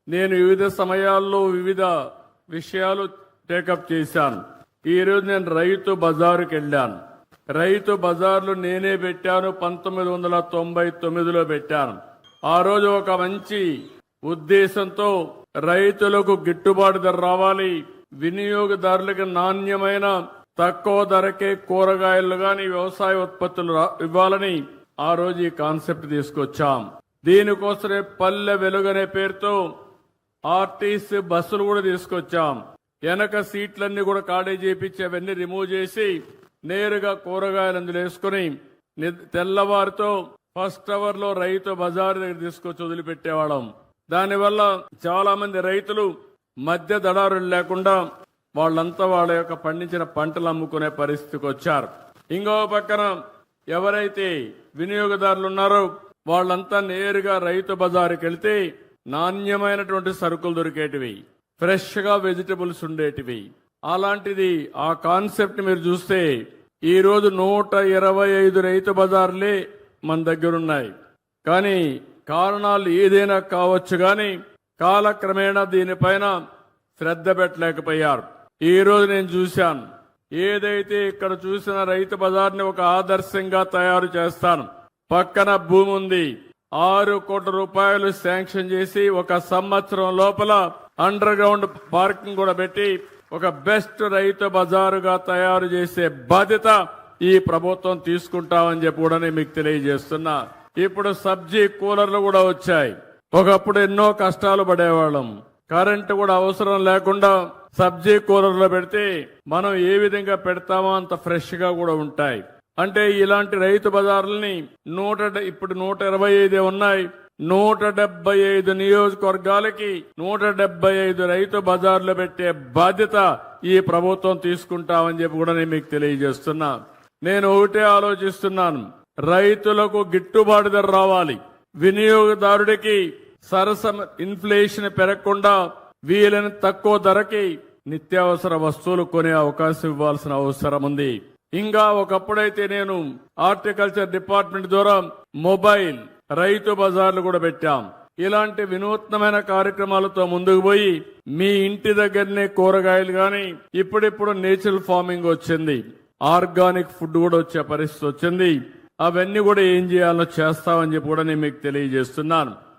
నేను వివిధ సమయాల్లో వివిధ విషయాలు టేకప్ చేశాను. ఈరోజు నేను రైతు బజారుకి వెళ్ళాను. రైతు బజార్లు నేనే పెట్టాను, 1999లో పెట్టాను. ఆ రోజు ఒక మంచి ఉద్దేశంతో రైతులకు గిట్టుబాటు ధర రావాలి, వినియోగదారులకు నాణ్యమైన తక్కువ ధరకే కూరగాయలు గాని వ్యవసాయ ఉత్పత్తులు ఇవ్వాలని ఆ రోజు ఈ కాన్సెప్ట్ తీసుకొచ్చాం. దీనికోసమే పల్లె వెలుగనే పేరుతో ఆర్టీసీ బస్సులు కూడా తీసుకొచ్చాం. వెనక సీట్లన్నీ కూడా ఖాళీ చేపించి అవన్నీ రిమూవ్ చేసి నేరుగా కూరగాయలు అందులో వేసుకుని తెల్లవారితో ఫస్ట్ అవర్ లో రైతు బజారు దగ్గర తీసుకొచ్చి వదిలిపెట్టేవాళ్ళం. దానివల్ల చాలా మంది రైతులు మధ్య దళారులు లేకుండా వాళ్ళంతా వాళ్ళ యొక్క పండించిన పంటలు అమ్ముకునే పరిస్థితికి వచ్చారు. ఇంకో పక్కన ఎవరైతే వినియోగదారులు ఉన్నారో వాళ్ళంతా నేరుగా రైతు బజారుకి వెళ్తే నాణ్యమైనటువంటి సరుకులు దొరికేటివి, ఫ్రెష్ గా వెజిటబుల్స్ ఉండేటివి. అలాంటిది ఆ కాన్సెప్ట్ మీరు చూస్తే ఈ రోజు 125 రైతు బజార్లే మన దగ్గరున్నాయి. కానీ కారణాలు ఏదైనా కావచ్చు, కానీ కాలక్రమేణా దీనిపైన శ్రద్ధ పెట్టలేకపోయారు. ఈ రోజు నేను చూశాను, ఏదైతే ఇక్కడ చూసిన రైతు బజార్ని ఒక ఆదర్శంగా తయారు చేస్తాను. పక్కన భూమి ఉంది, 6 కోట్ల రూపాయలు శాంక్షన్ చేసి ఒక సంవత్సరం లోపల అండర్ గ్రౌండ్ పార్కింగ్ కూడా పెట్టి ఒక బెస్ట్ రైతు బజారుగా తయారు చేసే బాధ్యత ఈ ప్రభుత్వం తీసుకుంటామని చెప్పి కూడా మీకు తెలియజేస్తున్నా. ఇప్పుడు సబ్జీ కూలర్లు కూడా వచ్చాయి. ఒకప్పుడు ఎన్నో కష్టాలు పడేవాళ్ళం. కరెంటు కూడా అవసరం లేకుండా సబ్జీ కూలర్లో పెడితే మనం ఏ విధంగా పెడతామో అంత ఫ్రెష్ గా కూడా ఉంటాయి. అంటే ఇలాంటి రైతు బజార్లని ఇప్పుడు 125 ఉన్నాయి. 175 నియోజకవర్గాలకి 175 రైతు బజార్లు పెట్టే బాధ్యత ఈ ప్రభుత్వం తీసుకుంటామని చెప్పి కూడా నేను మీకు తెలియజేస్తున్నా. నేను ఒకటే ఆలోచిస్తున్నాను, రైతులకు గిట్టుబాటు ధర రావాలి, వినియోగదారుడికి సరసమ ఇన్ఫ్లేషన్ పెరగకుండా వీలైన తక్కువ ధరకి నిత్యావసర వస్తువులు కొనే అవకాశం ఇవ్వాల్సిన అవసరం ఉంది. ఇంకా ఒకప్పుడైతే నేను హార్టికల్చర్ డిపార్ట్మెంట్ ద్వారా మొబైల్ రైతు బజార్లు కూడా పెట్టాం. ఇలాంటి వినూత్నమైన కార్యక్రమాలతో ముందుకు పోయి మీ ఇంటి దగ్గరనే కూరగాయలు గాని, ఇప్పుడిప్పుడు నేచురల్ ఫార్మింగ్ వచ్చింది, ఆర్గానిక్ ఫుడ్ కూడా వచ్చే పరిస్థితి వచ్చింది. అవన్నీ కూడా ఏం చేయాలో చేస్తామని చెప్పి కూడా నేను మీకు తెలియజేస్తున్నాను.